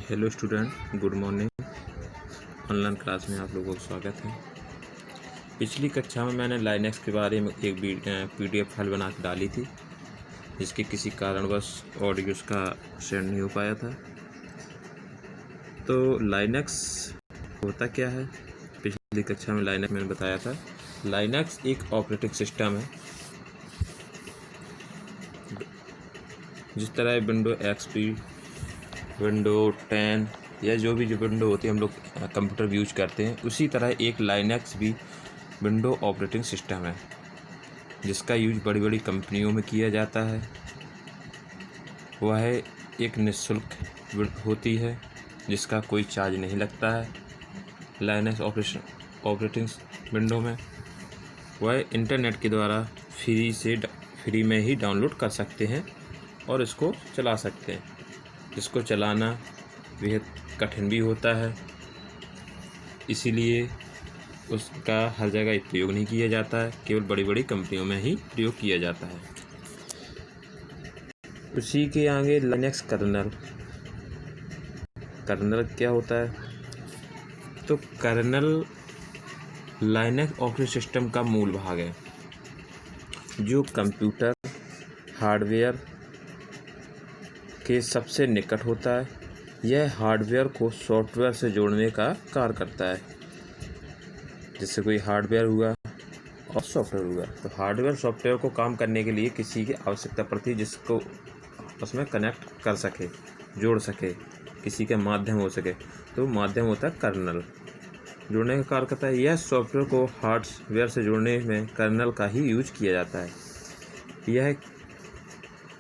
Hello student, good morning. Online class में आप लोगों का स्वागत है। पिछली कक्षा में मैंने लाइनक्स के बारे में एक पीडीएफ फाइल बना के डाली थी, जिसके किसी कारणवश ऑडियो उसका सेंड नहीं हो पाया था। तो लाइनक्स होता क्या है? पिछली कक्षा में लाइनक्स मैंने बताया था। लाइनक्स एक ऑपरेटिंग सिस्टम है। जिस तरह विंडो एक्सपी, विंडो 10 या जो विंडो होती है हम लोग कंप्यूटर में यूज करते हैं, उसी तरह एक लाइनक्स भी विंडो ऑपरेटिंग सिस्टम है, जिसका यूज बड़ी बड़ी कंपनियों में किया जाता है। वह एक निःशुल्क होती है, जिसका कोई चार्ज नहीं लगता है। लाइनक्स ऑपरेटिंग विंडो में वह इंटरनेट के द्वारा फ्री में ही डाउनलोड कर सकते हैं और इसको चला सकते हैं। इसको चलाना बेहद कठिन भी होता है, इसीलिए उसका हर जगह प्रयोग नहीं किया जाता है, केवल बड़ी बड़ी कंपनियों में ही प्रयोग किया जाता है। उसी के आगे लिनक्स कर्नल क्या होता है? तो कर्नल लाइनक्स ऑपरेटिंग सिस्टम का मूल भाग है, जो कंप्यूटर हार्डवेयर के सबसे निकट होता है। यह हार्डवेयर को सॉफ्टवेयर से जोड़ने का कार्य करता है। जैसे कोई हार्डवेयर हुआ और सॉफ्टवेयर हुआ, तो हार्डवेयर सॉफ्टवेयर को काम करने के लिए किसी की आवश्यकता पड़ती है, जिसको आपस में कनेक्ट कर सके, जोड़ सके, किसी का माध्यम हो सके। तो माध्यम होता है कर्नल, जोड़ने का कार्य करता है। यह सॉफ्टवेयर को हार्डवेयर से जोड़ने में कर्नल का ही यूज किया जाता है। यह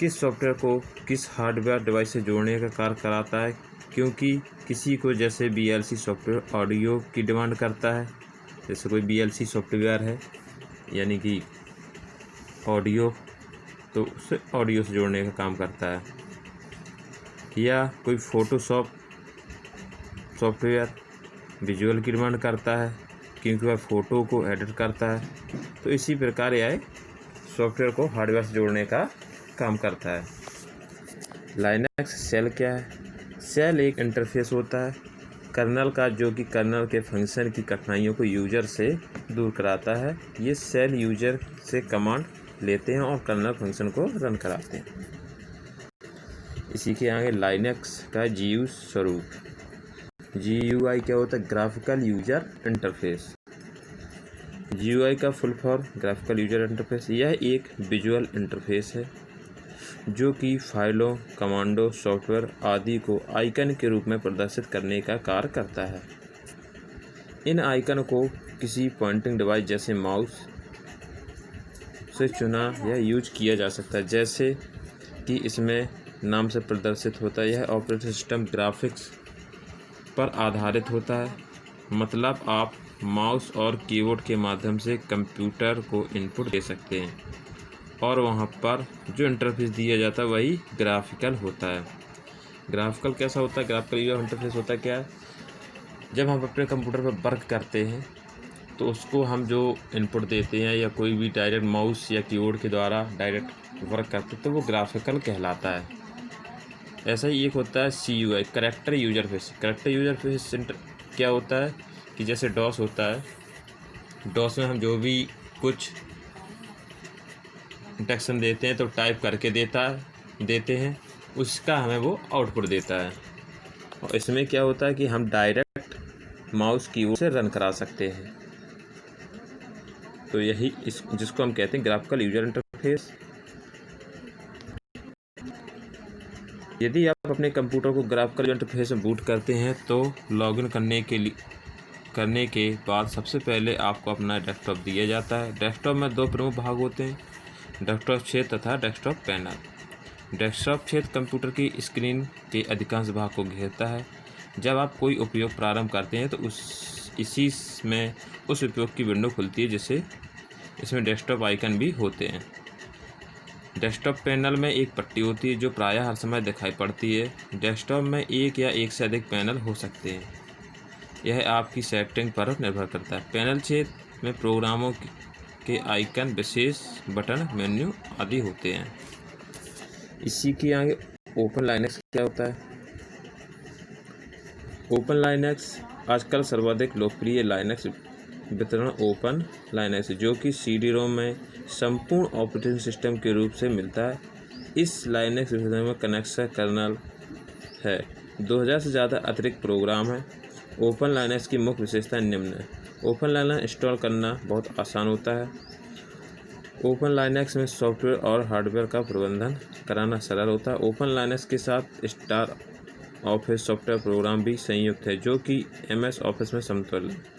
किस सॉफ्टवेयर को किस हार्डवेयर डिवाइस से जोड़ने का कार्य कराता है, क्योंकि किसी को जैसे VLC सॉफ्टवेयर ऑडियो की डिमांड करता है। जैसे कोई VLC सॉफ्टवेयर है, यानी कि ऑडियो, तो उसे ऑडियो से जोड़ने का काम करता है। या कोई फोटोशॉप सॉफ्टवेयर विजुअल की डिमांड करता है, क्योंकि वह फ़ोटो को एडिट करता है। तो इसी प्रकार यह सॉफ्टवेयर को हार्डवेयर से जोड़ने का काम करता है। लाइनक्स शेल क्या है? शेल एक इंटरफेस होता है कर्नल का, जो कि कर्नल के फंक्शन की कठिनाइयों को यूजर से दूर कराता है। ये शेल यूजर से कमांड लेते हैं और कर्नल फंक्शन को रन कराते हैं। इसी के आगे लाइनक्स का GUI स्वरूप। GUI क्या होता है? Graphical user interface. GUI का full form graphical user interface. यह एक विजुअल इंटरफेस है, जो कि फाइलों, कमांडो, सॉफ्टवेयर आदि को आइकन के रूप में प्रदर्शित करने का कार्य करता है। इन आइकन को किसी पॉइंटिंग डिवाइस जैसे माउस से चुना या यूज किया जा सकता है, जैसे कि इसमें नाम से प्रदर्शित होता है। यह ऑपरेटिंग सिस्टम ग्राफिक्स पर आधारित होता है, मतलब आप माउस और कीबोर्ड के माध्यम से कंप्यूटर को इनपुट दे सकते हैं और वहाँ पर जो इंटरफेस दिया जाता है वही ग्राफिकल होता है। ग्राफिकल कैसा होता है? ग्राफिकल यूजर इंटरफेस होता है क्या है? जब हम अपने कंप्यूटर पर वर्क करते हैं, तो उसको हम जो इनपुट देते हैं या कोई भी डायरेक्ट माउस या कीबोर्ड के द्वारा डायरेक्ट वर्क करते हैं, तो वो ग्राफिकल कहलाता है। ऐसा ही एक होता है CUI, character user face. Character user face क्या होता है कि जैसे डॉस होता है, डॉस में हम जो भी कुछ इंस्ट्रक्शन देते हैं तो टाइप करके देते हैं, उसका हमें वो आउटपुट देता है। और इसमें क्या होता है कि हम डायरेक्ट माउस कीबोर्ड से रन करा सकते हैं। तो यही जिसको हम कहते हैं ग्राफिकल यूजर इंटरफेस। यदि आप अपने कंप्यूटर को ग्राफिकल इंटरफेस में बूट करते हैं, तो लॉगिन करने के बाद सबसे पहले आपको अपना डेस्कटॉप दिया जाता है। डेस्कटॉप में दो प्रमुख भाग होते हैं, डेस्कटॉप क्षेत्र तथा डेस्कटॉप पैनल। डेस्कटॉप क्षेत्र कंप्यूटर की स्क्रीन के अधिकांश भाग को घेरता है। जब आप कोई उपयोग प्रारंभ करते हैं, तो इसी में उस उपयोग की विंडो खुलती है, जिसे इसमें डेस्कटॉप आइकन भी होते हैं। डेस्कटॉप पैनल में एक पट्टी होती है, जो प्रायः हर समय दिखाई पड़ती है। डेस्कटॉप में एक या एक से अधिक पैनल हो सकते हैं, यह आपकी सेटिंग पर निर्भर करता है। पैनल क्षेत्र में प्रोग्रामों के आइकन, विशेष बटन, मेन्यू आदि होते हैं। इसी के आगे ओपन लाइनक्स क्या होता है? ओपन लाइनक्स आजकल सर्वाधिक लोकप्रिय लाइनक्स वितरण ओपन लाइनक्स जो कि CD-ROM में संपूर्ण ऑपरेटिंग सिस्टम के रूप से मिलता है। इस लाइनक्स वितरण में कनेक्शन कर्नल है। 2000 से ज़्यादा अतिरिक्त प्रोग्राम है। ओपन लाइनक्स की मुख्य विशेषता निम्न है। ओपन लाइनक्स इंस्टॉल करना बहुत आसान होता है। ओपन लाइनक्स में सॉफ्टवेयर और हार्डवेयर का प्रबंधन कराना सरल होता है। ओपन लाइनक्स के साथ स्टार ऑफिस सॉफ्टवेयर प्रोग्राम भी संयुक्त है जो कि MS ऑफिस में समतुल्य है।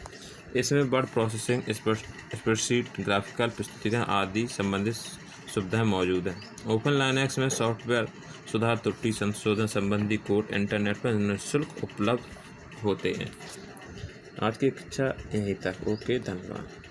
इसमें वर्ड प्रोसेसिंग, स्प्रेडशीट, ग्राफिकल प्रस्तुतिकरण आदि संबंधित सुविधाएं मौजूद हैं। ओपन लाइनक्स में सॉफ्टवेयर सुधार, त्रुटि संशोधन संबंधी कोड इंटरनेट पर निःशुल्क उपलब्ध होते हैं। आज की कक्षा यहीं तक। ओके, धन्यवाद।